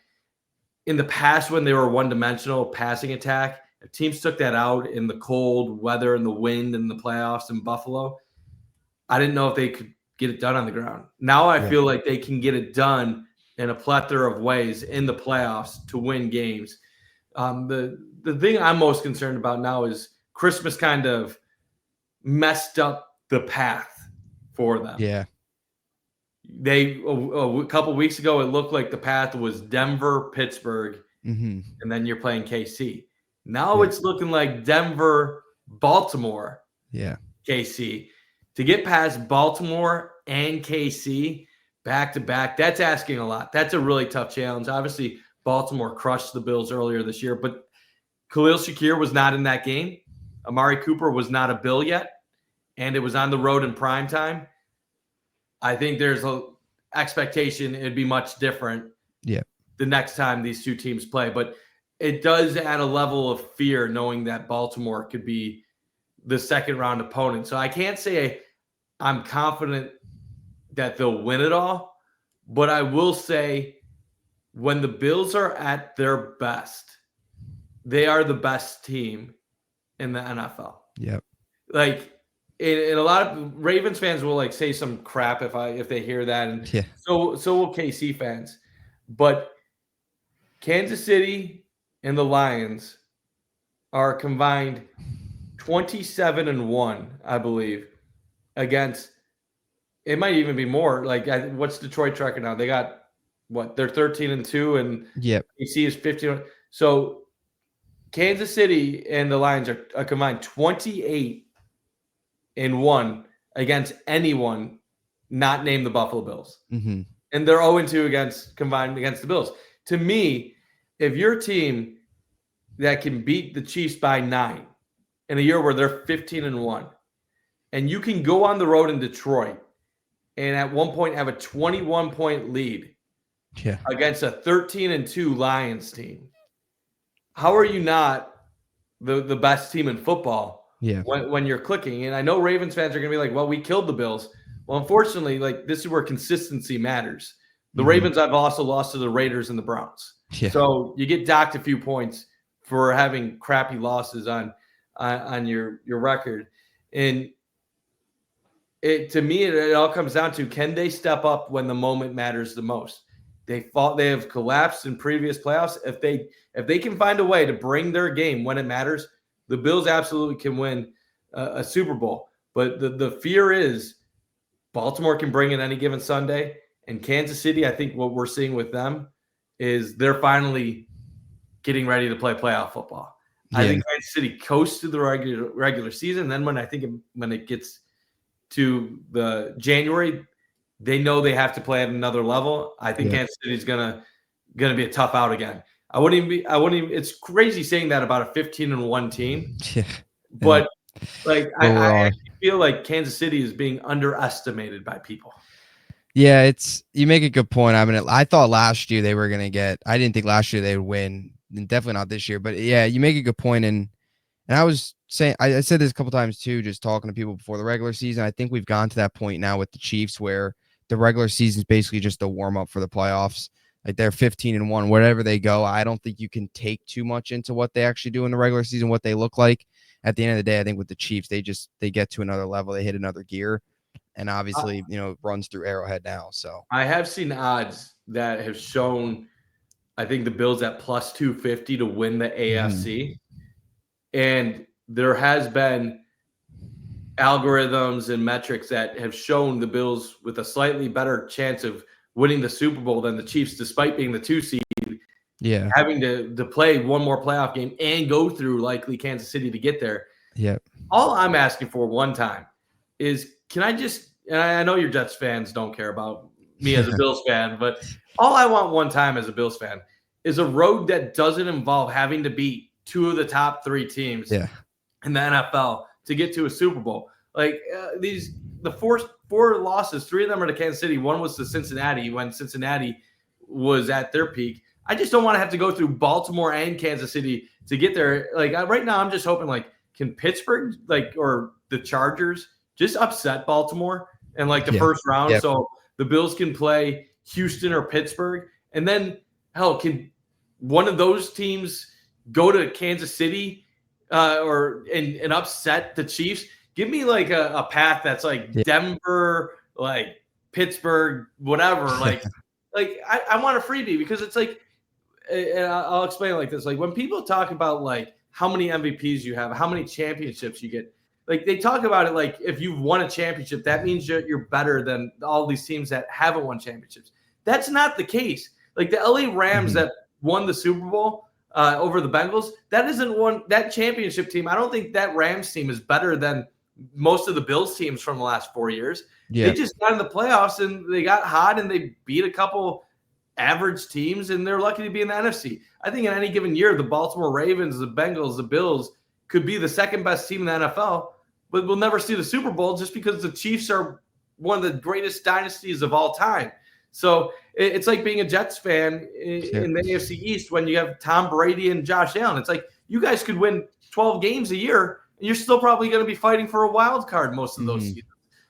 Speaker 2: in the past, when they were one-dimensional passing attack, if teams took that out in the cold weather and the wind and the playoffs in Buffalo, I didn't know if they could get it done on the ground. Now I feel like they can get it done in a plethora of ways in the playoffs to win games. The thing I'm most concerned about now is Christmas kind of messed up the path for them.
Speaker 1: Yeah.
Speaker 2: They a couple weeks ago, it looked like the path was Denver, Pittsburgh, and then you're playing KC. Now it's looking like Denver, Baltimore, KC. To get past Baltimore and KC back to back, that's asking a lot. That's a really tough challenge. Obviously, Baltimore crushed the Bills earlier this year, but Khalil Shakir was not in that game. Amari Cooper was not a Bill yet, and it was on the road in prime time. I think there's an expectation it'd be much different the next time these two teams play. But it does add a level of fear knowing that Baltimore could be the second-round opponent. So I can't say I'm confident that they'll win it all, but I will say when the Bills are at their best, they are the best team in the NFL.
Speaker 1: Yep.
Speaker 2: Like, and a lot of Ravens fans will like say some crap if they hear that, and so will KC fans. But Kansas City and the Lions are combined 27-1, I believe, against. It might even be more. Like, what's Detroit's record now? They got what? They're 13-2, and KC is 15. So Kansas City and the Lions are combined 28-1 against anyone not named the Buffalo Bills. And they're 0-2 combined against the Bills. To me, if you're a team that can beat the Chiefs by 9 in a year where they're 15-1, and you can go on the road in Detroit and at one point have a 21-point lead against a 13-2 Lions team, how are you not the best team in football when you're clicking? And I know Ravens fans are going to be like, well, we killed the Bills. Well, unfortunately, like, this is where consistency matters. The Ravens have also lost to the Raiders and the Browns. So you get docked a few points for having crappy losses on your record. And to me, it all comes down to, can they step up when the moment matters the most? They have collapsed in previous playoffs. If they can find a way to bring their game when it matters, the Bills absolutely can win a Super Bowl. But the fear is Baltimore can bring it any given Sunday, and Kansas City, I think what we're seeing with them is they're finally getting ready to play playoff football.
Speaker 1: Yeah.
Speaker 2: I think Kansas City coasts to the regular season. Then when it gets to the January, they know they have to play at another level. I think Kansas City is gonna be a tough out again. I wouldn't even. It's crazy saying that about a 15-1 team.
Speaker 1: Yeah.
Speaker 2: But like I
Speaker 1: actually
Speaker 2: feel like Kansas City is being underestimated by people.
Speaker 1: Yeah, you make a good point. I mean, I thought last year they were gonna get. I didn't think last year they would win, and definitely not this year. But yeah, you make a good point, and I was saying I said this a couple times too, just talking to people before the regular season. I think we've gone to that point now with the Chiefs where the regular season is basically just a warm up for the playoffs. Like they're 15-1, wherever they go. I don't think you can take too much into what they actually do in the regular season, what they look like. At the end of the day, I think with the Chiefs, they get to another level, they hit another gear. And obviously, runs through Arrowhead now. So
Speaker 2: I have seen odds that have shown, I think the Bills at plus 250 to win the AFC. And there has been algorithms and metrics that have shown the Bills with a slightly better chance of winning the Super Bowl than the Chiefs, despite being the 2 seed.
Speaker 1: Yeah.
Speaker 2: Having to play one more playoff game and go through likely Kansas City to get there.
Speaker 1: Yeah.
Speaker 2: All I'm asking for one time is, can I just, and I know your Jets fans don't care about me as a Bills fan, but all I want one time as a Bills fan is a road that doesn't involve having to beat 2 of the top 3 teams in the NFL to get to a Super Bowl. Like the four losses, 3 of them are to Kansas City. One was to Cincinnati when Cincinnati was at their peak. I just don't want to have to go through Baltimore and Kansas City to get there. Like right now, I'm just hoping, like, can Pittsburgh, or the Chargers just upset Baltimore in the first round, so the Bills can play Houston or Pittsburgh, and then hell, can one of those teams go to Kansas City and upset the Chiefs? Give me a path that's Denver, Pittsburgh, whatever. I want a freebie, because it's and I'll explain it like this. When people talk about how many MVPs you have, how many championships you get, they talk about it if you've won a championship, that means you're better than all these teams that haven't won championships. That's not the case. The LA Rams that won the Super Bowl over the Bengals, that championship team. I don't think that Rams team is better than most of the Bills teams from the last 4 years. They just got in the playoffs and they got hot and they beat a couple average teams, and they're lucky to be in the NFC. I think in any given year, the Baltimore Ravens, the Bengals, the Bills could be the second best team in the NFL, but we'll never see the Super Bowl just because the Chiefs are one of the greatest dynasties of all time. So it's like being a Jets fan in the AFC East when you have Tom Brady and Josh Allen. It's like you guys could win 12 games a year, and you're still probably going to be fighting for a wild card most of those seasons.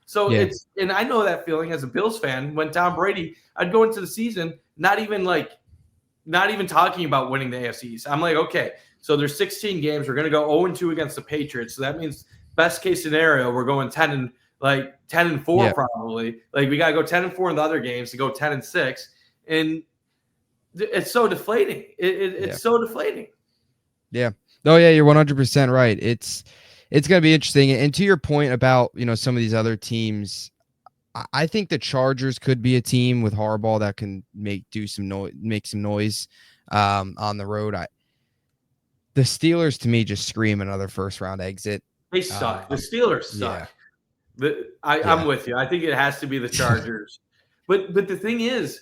Speaker 2: So and I know that feeling as a Bills fan. When Tom Brady, I'd go into the season not even talking about winning the AFC East. I'm like, okay, so there's 16 games. We're going to go 0-2 against the Patriots. So that means best case scenario, we're going 10-4 probably. We got to go 10-4 in the other games to go 10-6. And it's so deflating. It's so deflating.
Speaker 1: Yeah. Oh yeah, you're 100% right. It's going to be interesting. And to your point about, some of these other teams, I think the Chargers could be a team with Harbaugh that can make some noise on the road. The Steelers, to me, just scream another first round exit.
Speaker 2: They suck. The Steelers suck. I'm with you. I think it has to be the Chargers. but the thing is,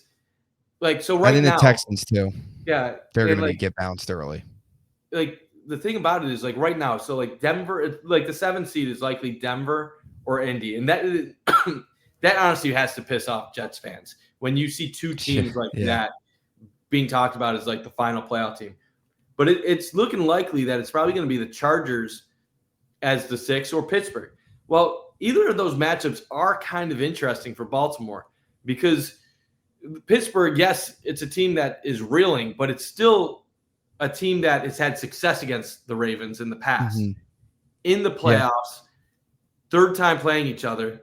Speaker 2: so right now, I think
Speaker 1: the Texans too.
Speaker 2: Yeah,
Speaker 1: they're going to get bounced early.
Speaker 2: The thing about it is, right now, so Denver, the 7th seed is likely Denver or Indy, and that that honestly has to piss off Jets fans when you see 2 teams that being talked about as the final playoff team. But it's looking likely that it's probably going to be the Chargers as the 6 or Pittsburgh. Well, either of those matchups are kind of interesting for Baltimore, because Pittsburgh, yes, it's a team that is reeling, but it's still a team that has had success against the Ravens in the past. In the playoffs, third time playing each other,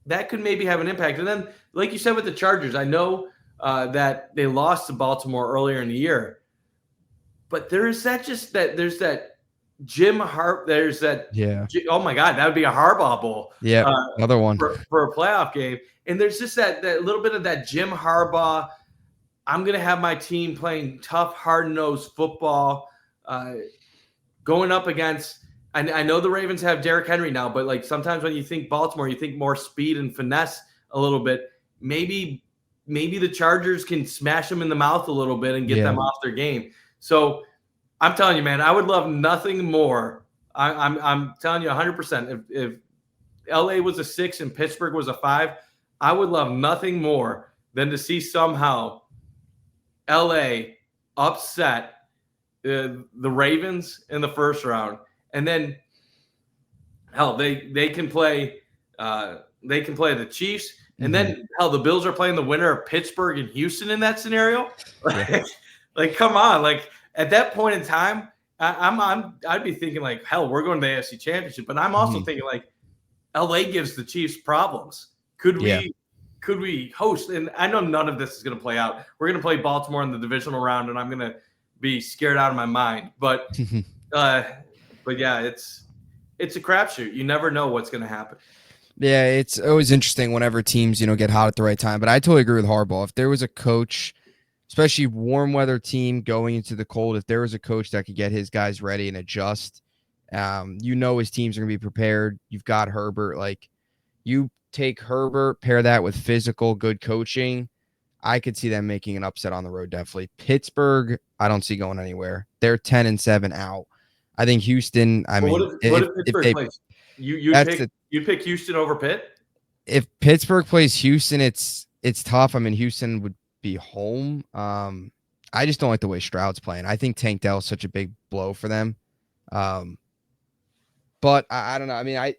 Speaker 2: that could maybe have an impact. And then, like you said with the Chargers, I know that they lost to Baltimore earlier in the year, but there's that Jim Harbaugh. There's that. Yeah. Oh my God, that would be a Harbaugh Bowl.
Speaker 1: Yeah, another one
Speaker 2: for a playoff game. And there's just that little bit of that Jim Harbaugh. I'm going to have my team playing tough, hard-nosed football, going up against – I know the Ravens have Derrick Henry now, but like sometimes when you think Baltimore, you think more speed and finesse a little bit. Maybe the Chargers can smash them in the mouth a little bit and get them off their game. So I'm telling you, man, I would love nothing more. I'm telling you 100%. If LA was a 6 and Pittsburgh was a 5, I would love nothing more than to see somehow LA upset the Ravens in the first round, and then hell, they can play the Chiefs, and then hell, the Bills are playing the winner of Pittsburgh and Houston in that scenario. Like, come on, like at that point in time, I'd be thinking like, hell, we're going to the AFC Championship, but I'm also thinking like, LA gives the Chiefs problems. Could we host? And I know none of this is going to play out. We're going to play Baltimore in the divisional round, and I'm going to be scared out of my mind. But yeah, it's a crapshoot. You never know what's going to happen.
Speaker 1: Yeah, it's always interesting whenever teams, get hot at the right time. But I totally agree with Harbaugh. If there was a coach, especially warm weather team going into the cold, if there was a coach that could get his guys ready and adjust, his teams are going to be prepared. You've got Herbert. Like, you take Herbert, pair that with physical, good coaching. I could see them making an upset on the road, definitely. Pittsburgh, I don't see going anywhere. They're 10-7 out. I think Houston,
Speaker 2: what if Pittsburgh plays? You pick Houston over Pitt?
Speaker 1: If Pittsburgh plays Houston, it's tough. I mean, Houston would be home. I just don't like the way Stroud's playing. I think Tank Dell's such a big blow for them. But I don't know. I mean,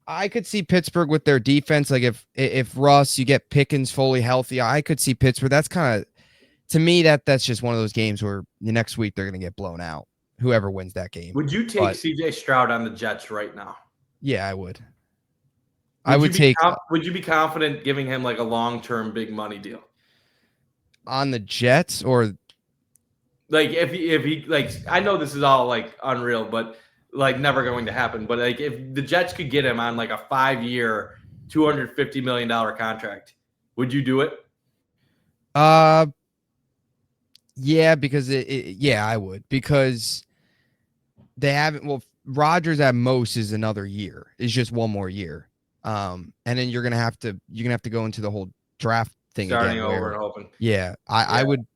Speaker 1: I could see Pittsburgh with their defense. Like if Russ, you get Pickens fully healthy, I could see Pittsburgh. That's kind of, to me, that's just one of those games where the next week they're going to get blown out. Whoever wins that game.
Speaker 2: Would you take CJ Stroud on the Jets right now?
Speaker 1: Yeah, I would.
Speaker 2: Would you be confident giving him like a long-term big money deal
Speaker 1: on the Jets, or
Speaker 2: like if he like, I know this is all like unreal, but like never going to happen. But like if the Jets could get him on like a 5-year, $250 million contract, would you do it?
Speaker 1: Yeah, because I would, because they haven't. Well, Rodgers at most is another year. It's just one more year. And then you're gonna have to go into the whole draft thing
Speaker 2: starting
Speaker 1: again,
Speaker 2: over and hoping.
Speaker 1: Yeah, I would.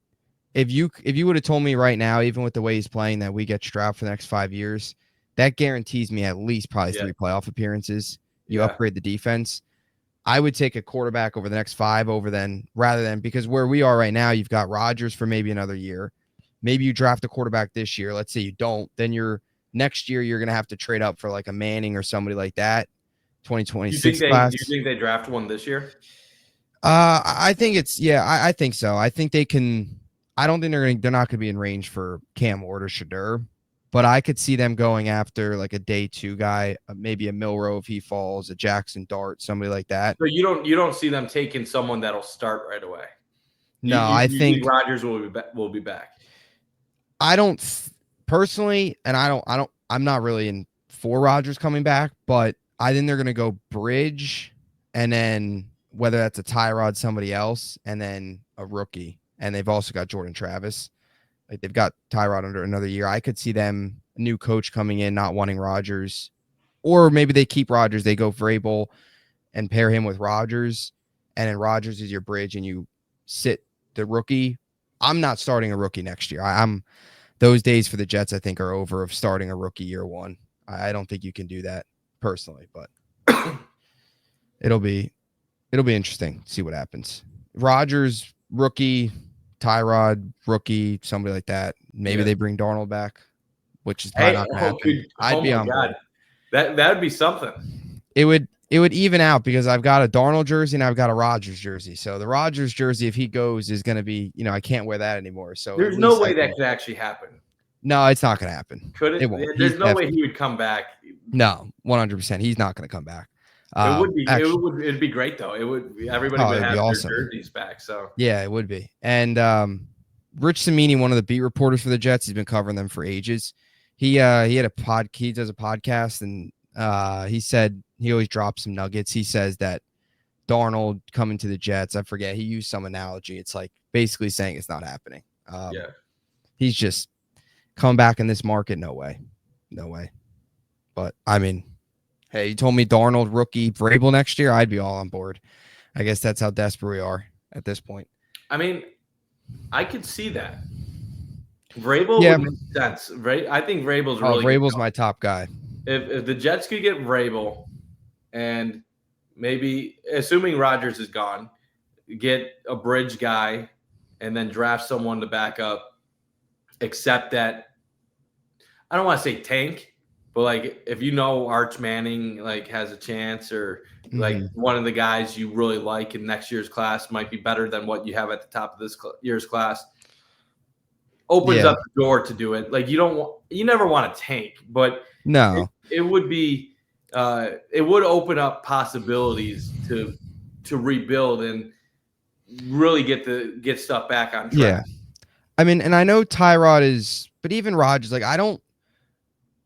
Speaker 1: If you would have told me right now, even with the way he's playing, that we get Stroud for the next 5 years, that guarantees me at least probably 3 playoff appearances. You upgrade the defense. I would take a quarterback over the next 5 rather than, because where we are right now, you've got Rodgers for maybe another year. Maybe you draft a quarterback this year. Let's say you don't, then next year you're gonna have to trade up for like a Manning or somebody like that. 2026 class.
Speaker 2: Do you think they draft one this year?
Speaker 1: I think I think so. I think they can. I don't think they're not going to be in range for Cam Ward or Shadur, but I could see them going after like a day 2 guy, maybe a Milroe if he falls, a Jackson Dart, somebody like that.
Speaker 2: So you don't see them taking someone that'll start right away.
Speaker 1: No, I think
Speaker 2: Rodgers will be back.
Speaker 1: I don't personally, and I'm not really for Rodgers coming back, but I think they're going to go bridge, and then whether that's a Tyrod, somebody else, and then a rookie. And they've also got Jordan Travis. Like, they've got Tyrod under another year. I could see them, a new coach coming in, not wanting Rodgers. Or maybe they keep Rodgers. They go Vrabel and pair him with Rodgers. And then Rodgers is your bridge, and you sit the rookie. I'm not starting a rookie next year. Those days for the Jets, I think, are over, of starting a rookie year 1. I don't think you can do that personally, but it'll be interesting to see what happens. Rodgers, rookie, Tyrod, rookie, somebody like that. Maybe they bring Darnold back, which is probably not going to happen. I'd be on board.
Speaker 2: That would be something.
Speaker 1: It would even out, because I've got a Darnold jersey and I've got a Rodgers jersey. So the Rodgers jersey, if he goes, is going to be, I can't wear that anymore. So
Speaker 2: there's no way that could actually happen.
Speaker 1: No, it's not going to happen.
Speaker 2: Could it?
Speaker 1: Won't.
Speaker 2: There's no way he would come back.
Speaker 1: No, 100%. He's not going to come back.
Speaker 2: It would be. It'd be great though. It would. Everybody would have their jerseys back. So
Speaker 1: yeah, it would be. And Rich Cimini, one of the beat reporters for the Jets, he's been covering them for ages. He had a he does a podcast, and he said he always drops some nuggets. He says that Darnold coming to the Jets, I forget, he used some analogy. It's like basically saying it's not happening.
Speaker 2: Yeah.
Speaker 1: He's just come back in this market. No way. No way. But I mean, hey, you told me Darnold, rookie, Vrabel next year, I'd be all on board. I guess that's how desperate we are at this point.
Speaker 2: I mean, I could see that. Vrabel
Speaker 1: Yeah.
Speaker 2: would make sense, right? I think Vrabel's
Speaker 1: Oh,
Speaker 2: really
Speaker 1: Vrabel's my top guy.
Speaker 2: If the Jets could get Vrabel and maybe, assuming Rodgers is gone, get a bridge guy and then draft someone to back up, except that I don't want to say tank, but like if you know Arch Manning like has a chance, or like one of the guys you really like in next year's class might be better than what you have at the top of this year's class, opens up the door to do it. Like you never want to tank, but
Speaker 1: no,
Speaker 2: it would be it would open up possibilities to rebuild and really get stuff back on track.
Speaker 1: Yeah. I mean, and I know Tyrod is, but even Rodgers, like I know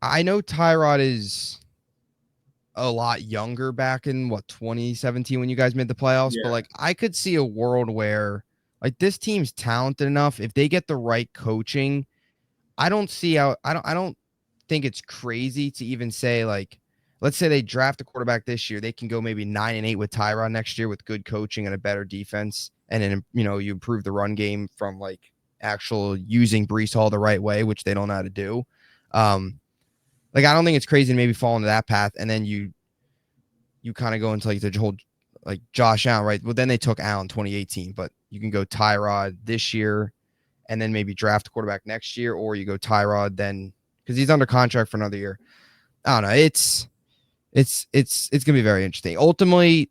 Speaker 1: Tyrod is a lot younger back in 2017 when you guys made the playoffs, but like I could see a world where like this team's talented enough if they get the right coaching. I don't see how I don't think it's crazy to even say like, let's say they draft a quarterback this year, they can go maybe 9-8 with Tyrod next year with good coaching and a better defense, and then you improve the run game from like actual using Breece Hall the right way, which they don't know how to do. Like I don't think it's crazy to maybe fall into that path, and then you kind of go into like the whole like Josh Allen, right? Well, then they took Allen 2018, but you can go Tyrod this year, and then maybe draft a quarterback next year, or you go Tyrod then because he's under contract for another year. I don't know. It's gonna be very interesting. Ultimately,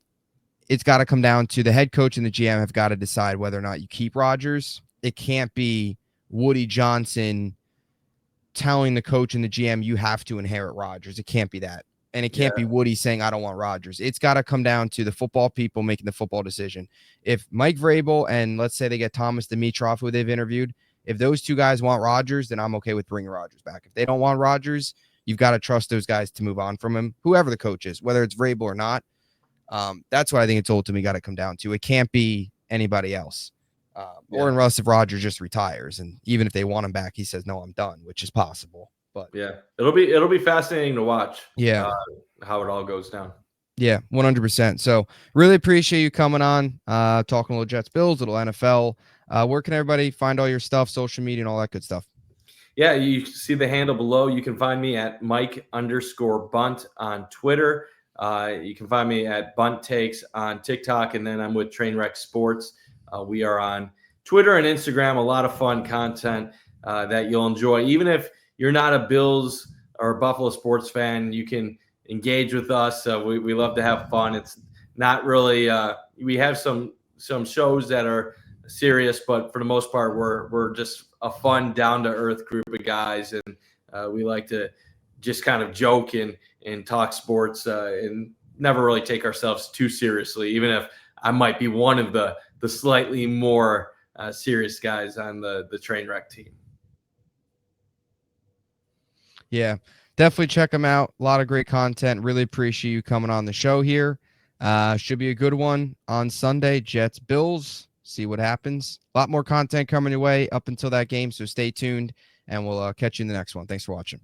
Speaker 1: it's got to come down to the head coach and the GM have got to decide whether or not you keep Rodgers. It can't be Woody Johnson telling the coach and the GM you have to inherit Rodgers. It can't be that. And it can't be Woody saying, I don't want Rodgers. It's got to come down to the football people making the football decision. If Mike Vrabel and let's say they get Thomas Dimitroff, who they've interviewed, if those two guys want Rodgers, then I'm okay with bringing Rodgers back. If they don't want Rodgers, you've got to trust those guys to move on from him, whoever the coach is, whether it's Vrabel or not. That's what I think it's ultimately got to come down to. It can't be anybody else. Or unless if Rodgers just retires, and even if they want him back, he says, no, I'm done, which is possible. But
Speaker 2: yeah, it'll be fascinating to watch.
Speaker 1: Yeah,
Speaker 2: how it all goes down.
Speaker 1: Yeah, 100%. So really appreciate you coming on, talking a little Jets, Bills, little NFL. Where can everybody find all your stuff, social media, and all that good stuff?
Speaker 2: Yeah, you see the handle below. You can find me at Mike_Bundt on Twitter. You can find me at Bundt Takes on TikTok, and then I'm with Trainwreck Sports. We are on Twitter and Instagram. A lot of fun content that you'll enjoy. Even if you're not a Bills or Buffalo sports fan, you can engage with us. We love to have fun. It's not really we have some shows that are serious, but for the most part, we're just a fun, down-to-earth group of guys, and we like to just kind of joke and talk sports and never really take ourselves too seriously, even if I might be one of the slightly more serious guys on the Trainwreck team.
Speaker 1: Yeah, definitely check them out. A lot of great content. Really appreciate you coming on the show here. Should be a good one on Sunday. Jets, Bills. See what happens. A lot more content coming your way up until that game, so stay tuned, and we'll catch you in the next one. Thanks for watching.